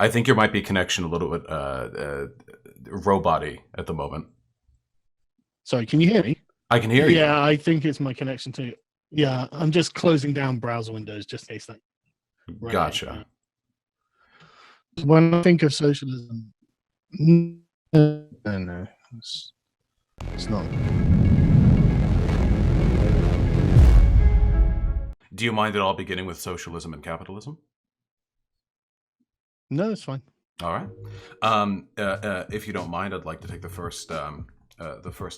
I think your might be connection a little bit robot-y at the moment. Sorry, can you hear me? I can hear you. Yeah, I think it's my connection too. Yeah, I'm just closing down browser windows just in case that. Gotcha. When I think of socialism, no, it's not. Do you mind at all beginning with socialism and capitalism? No, it's fine. All right. If you don't mind, I'd like to take the first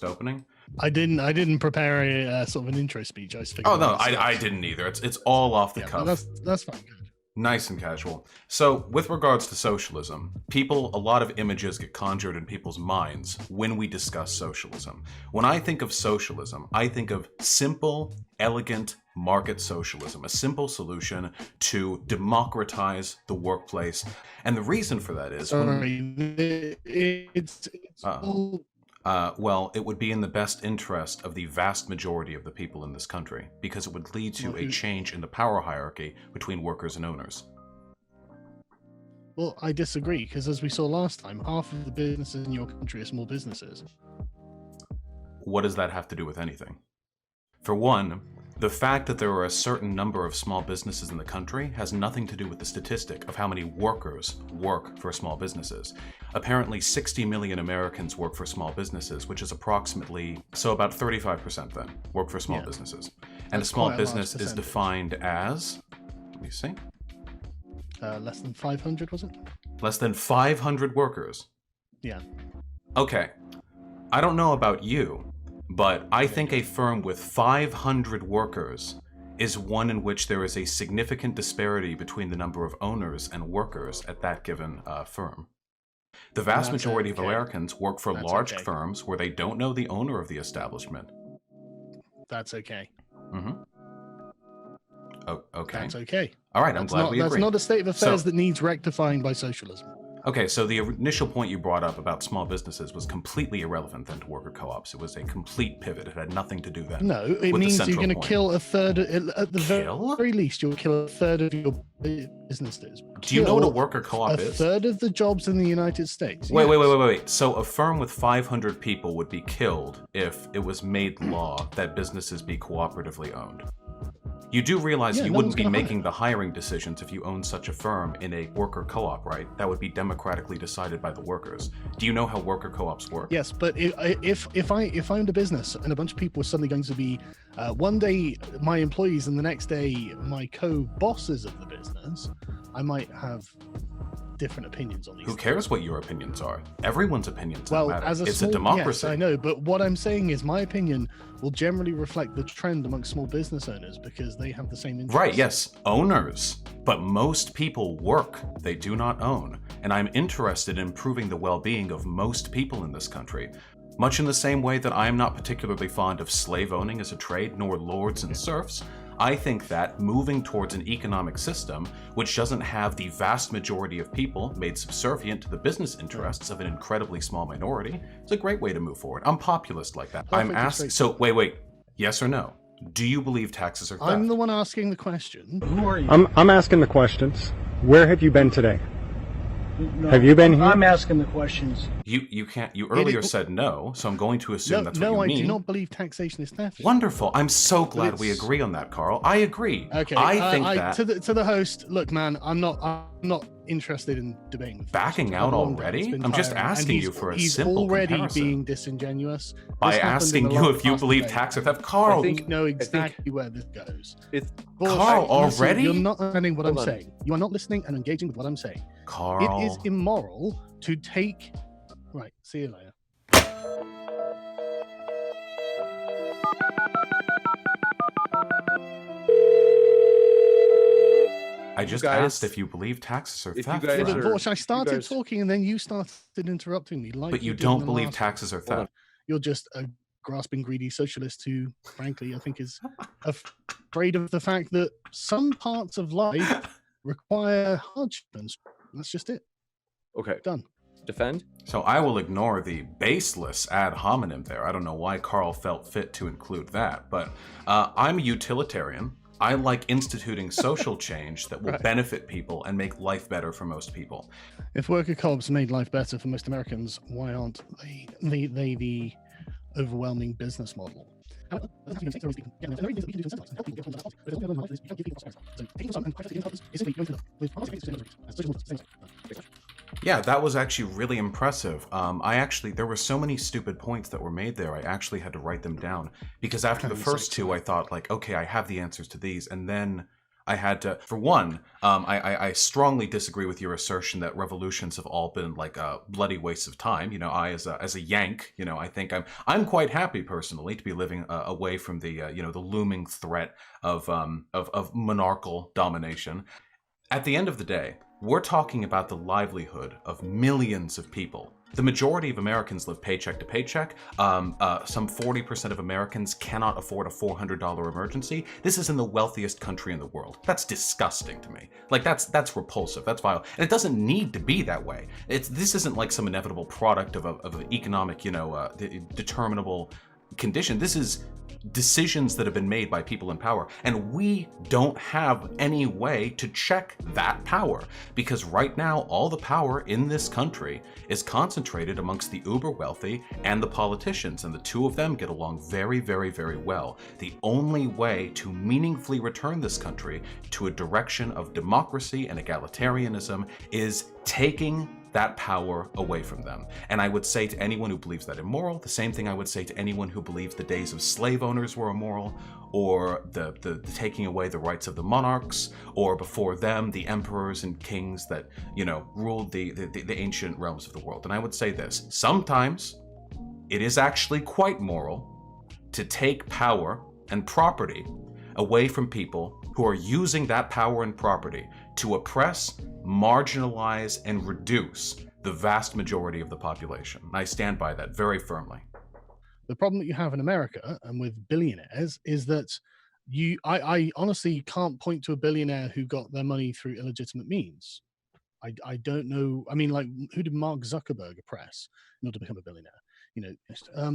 opening. I didn't prepare a sort of an intro speech. I just figured. Oh no, I didn't either. It's all off the cuff. That's fine. Good. Nice and casual. So, with regards to socialism, a lot of images get conjured in people's minds when we discuss socialism. When I think of socialism, I think of simple, elegant market socialism, a simple solution to democratize the workplace. And the reason for that is... well, it would be in the best interest of the vast majority of the people in this country, because it would lead to a change in the power hierarchy between workers and owners. Well, I disagree, because as we saw last time, half of the businesses in your country are small businesses. What does that have to do with anything? For one, the fact that there are a certain number of small businesses in the country has nothing to do with the statistic of how many workers work for small businesses. Apparently 60 million Americans work for small businesses, which is approximately, so about 35% then, work for small businesses. And a small business is defined as, let me see. Less than 500, was it? Less than 500 workers? Yeah. Okay. I don't know about you, but I think a firm with 500 workers is one in which there is a significant disparity between the number of owners and workers at that given firm. The vast majority of Americans work for large firms where they don't know the owner of the establishment. That's okay. Mm-hmm. Oh, okay. That's okay. All right, I'm glad we agree. That's not a state of affairs that needs rectifying by socialism. Okay, so the initial point you brought up about small businesses was completely irrelevant then to worker co-ops. It was a complete pivot. It had nothing to do then. No, it means you're going to kill a third, at the very least, you'll kill a third of your businesses. Do you know what a worker co-op is? A third of the jobs in the United States. Wait. So a firm with 500 people would be killed if it was made law that businesses be cooperatively owned. You do realize you wouldn't be making the hiring decisions if you owned such a firm in a worker co-op, right? That would be democratically decided by the workers. Do you know how worker co-ops work? Yes, but if I owned a business and a bunch of people were suddenly going to be one day my employees and the next day my co-bosses of the business, I might have different opinions on these. Who cares what your opinions are? Everyone's opinions well, matter. It's a democracy. Yes, I know, but what I'm saying is my opinion will generally reflect the trend amongst small business owners because they have the same interests. Right, yes, owners. But most people work, they do not own. And I'm interested in improving the well-being of most people in this country. Much in the same way that I am not particularly fond of slave owning as a trade, nor lords and serfs, I think that moving towards an economic system which doesn't have the vast majority of people made subservient to the business interests of an incredibly small minority is a great way to move forward. I'm populist like that. I'm asking. So wait. Yes or no? Do you believe taxes are theft? I'm the one asking the question. Who are you? I'm asking the questions. Where have you been today? No, have you been here? I'm asking the questions. You can't. You earlier said no, so I'm going to assume that's what you mean. No, I do not believe taxation is theft. Wonderful. I'm so glad we agree on that, Carl. I agree. Okay. I think that to the host. Look, man, I'm not interested in debating with backing out already. I'm just asking you for a simple comparison. He's already being disingenuous By asking you if you believe tax or theft, Carl. I know exactly where this goes. Carl, already? You're not understanding what I'm saying. You are not listening and engaging with what I'm saying. Carl. It is immoral to take... Right, see you later. I just asked if you believe taxes are theft. VAUSH, I started talking and then you started interrupting me. But you don't believe taxes are theft. You're just a grasping, greedy socialist who, frankly, I think is afraid of the fact that some parts of life require hardship. That's just it. Okay. Done. Defend? So I will ignore the baseless ad hominem there. I don't know why Carl felt fit to include that, but I'm a utilitarian. I like instituting social change that will Right. benefit people and make life better for most people. If worker co-ops made life better for most Americans, why aren't they the overwhelming business model? Yeah, that was actually really impressive. There were so many stupid points that were made there. I actually had to write them down because after the first two, I thought like, okay, I have the answers to these, and then I had to. For one, I strongly disagree with your assertion that revolutions have all been like a bloody waste of time. You know, I as a Yank, you know, I think I'm quite happy personally to be living away from the the looming threat of monarchical domination. At the end of the day, we're talking about the livelihood of millions of people. The majority of Americans live paycheck to paycheck. Some 40% of Americans cannot afford a $400 emergency. This is in the wealthiest country in the world. That's disgusting to me. Like that's repulsive. That's vile, and it doesn't need to be that way. This isn't like some inevitable product of an economic, determinable condition. This is decisions that have been made by people in power, and we don't have any way to check that power because right now all the power in this country is concentrated amongst the uber wealthy and the politicians, and the two of them get along very, very, very well. The only way to meaningfully return this country to a direction of democracy and egalitarianism is taking that power away from them. And I would say to anyone who believes that immoral, the same thing I would say to anyone who believes the days of slave owners were immoral, or the taking away the rights of the monarchs, or before them the emperors and kings that ruled the ancient realms of the world. And I would say this: sometimes it is actually quite moral to take power and property away from people who are using that power and property to oppress, marginalize, and reduce the vast majority of the population. And I stand by that very firmly. The problem that you have in America and with billionaires is that I honestly can't point to a billionaire who got their money through illegitimate means. I don't know. I mean, like, who did Mark Zuckerberg oppress in order to become a billionaire?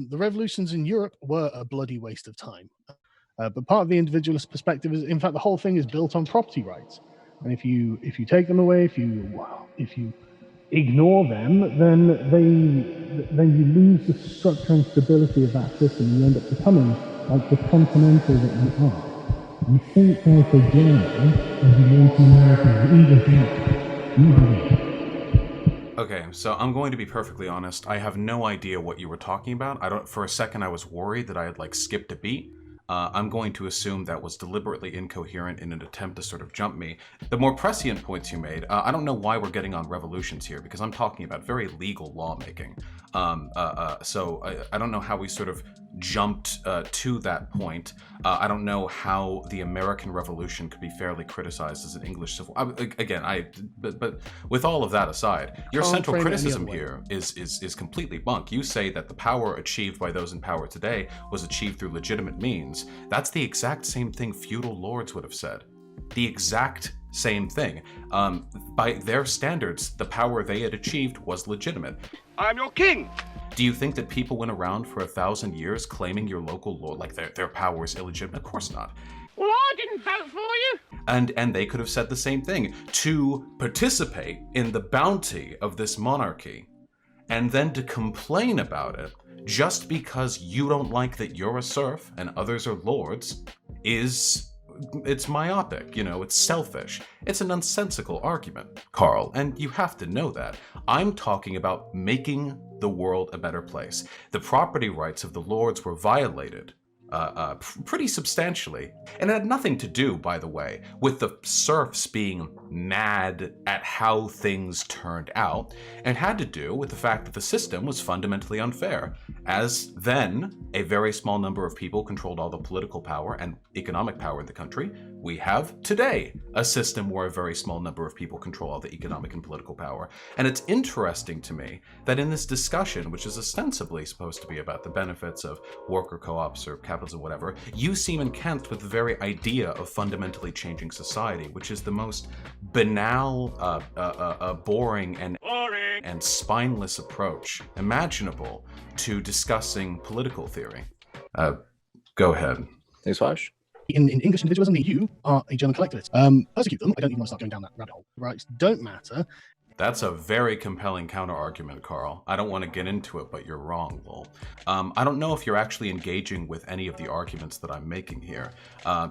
The revolutions in Europe were a bloody waste of time. But part of the individualist perspective is, in fact, the whole thing is built on property rights. And if you take them away, if you ignore them, then you lose the structure and stability of that system. You end up becoming like the continental that you are. You think like a German, and you want American. Okay, so I'm going to be perfectly honest. I have no idea what you were talking about. For a second I was worried that I had like skipped a beat. I'm going to assume that was deliberately incoherent in an attempt to sort of jump me. The more prescient points you made, I don't know why we're getting on revolutions here, because I'm talking about very legal lawmaking. So I don't know how we sort of jumped to that point. I don't know how the American Revolution could be fairly criticized as an English civil. But with all of that aside, your central criticism here is completely bunk. You say that the power achieved by those in power today was achieved through legitimate means. That's the exact same thing feudal lords would have said. The exact same thing. By their standards, the power they had achieved was legitimate. I'm your king! Do you think that people went around for 1,000 years claiming your local lord, like their power is illegitimate? Of course not. Well, I didn't vote for you! And they could have said the same thing. To participate in the bounty of this monarchy, and then to complain about it just because you don't like that you're a serf and others are lords it's myopic, it's selfish. It's a nonsensical argument, Carl, and you have to know that. I'm talking about making the world a better place. The property rights of the lords were violated pretty substantially. And it had nothing to do, by the way, with the serfs being mad at how things turned out. It had to do with the fact that the system was fundamentally unfair, as then a very small number of people controlled all the political power and economic power in the country. We have today a system where a very small number of people control all the economic and political power. And it's interesting to me that in this discussion, which is ostensibly supposed to be about the benefits of worker co-ops or capitalism, whatever, you seem encamped with the very idea of fundamentally changing society, which is the most banal, boring, and spineless approach imaginable to discussing political theory. Go ahead. Thanks, VAUSH. in English individualism, the EU are a German collectivist. Persecute them. I don't even want to start going down that rabbit hole. Rights don't matter. That's a very compelling counter-argument, Carl. I don't want to get into it, but you're wrong, lol. I don't know if you're actually engaging with any of the arguments that I'm making here,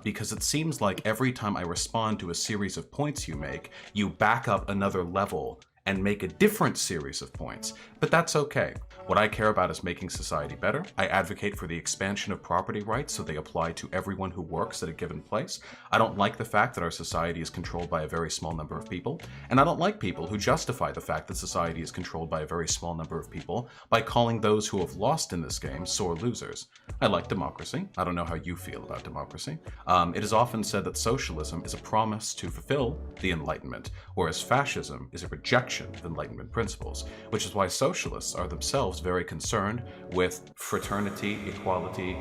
because it seems like every time I respond to a series of points you make, you back up another level and make a different series of points. But that's okay. What I care about is making society better. I advocate for the expansion of property rights so they apply to everyone who works at a given place. I don't like the fact that our society is controlled by a very small number of people. And I don't like people who justify the fact that society is controlled by a very small number of people by calling those who have lost in this game sore losers. I like democracy. I don't know how you feel about democracy. It is often said that socialism is a promise to fulfill the Enlightenment, whereas fascism is a rejection of Enlightenment principles, which is why socialists are themselves very concerned with fraternity, equality,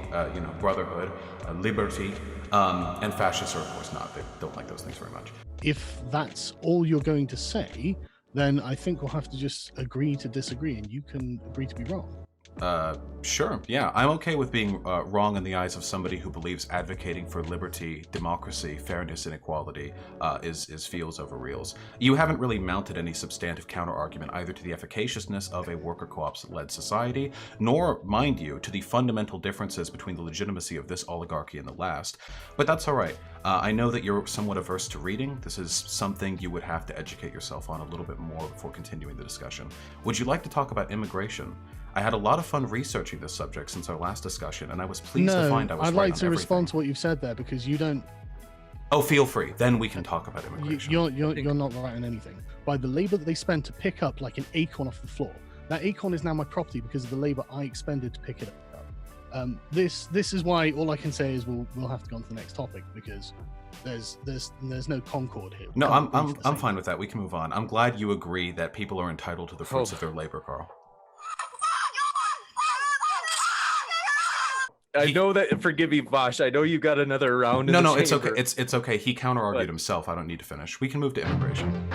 brotherhood, liberty, and fascists are of course not. They don't like those things very much. If that's all you're going to say, then I think we'll have to just agree to disagree, and you can agree to be wrong. Sure. Yeah, I'm okay with being wrong in the eyes of somebody who believes advocating for liberty, democracy, fairness, and equality is feels over reals. You haven't really mounted any substantive counter-argument either to the efficaciousness of a worker co-ops-led society, nor, mind you, to the fundamental differences between the legitimacy of this oligarchy and the last. But that's all right. I know that you're somewhat averse to reading. This is something you would have to educate yourself on a little bit more before continuing the discussion. Would you like to talk about immigration? I had a lot of fun researching this subject since our last discussion, and I was pleased to find I was I'd right like on to everything. respond to what you've said there, because you don't. Oh, feel free. Then we can talk about immigration. You're not right on anything. By the labor that they spent to pick up like an acorn off the floor, that acorn is now my property because of the labor I expended to pick it up. This is why all I can say is we'll have to go on to the next topic, because there's no concord here. No, I'm fine with that. We can move on. I'm glad you agree that people are entitled to the fruits of their labor, Carl. I know that. Forgive me, Vosh. I know you got another round. No, it's okay. It's okay. He counter-argued himself. I don't need to finish. We can move to immigration.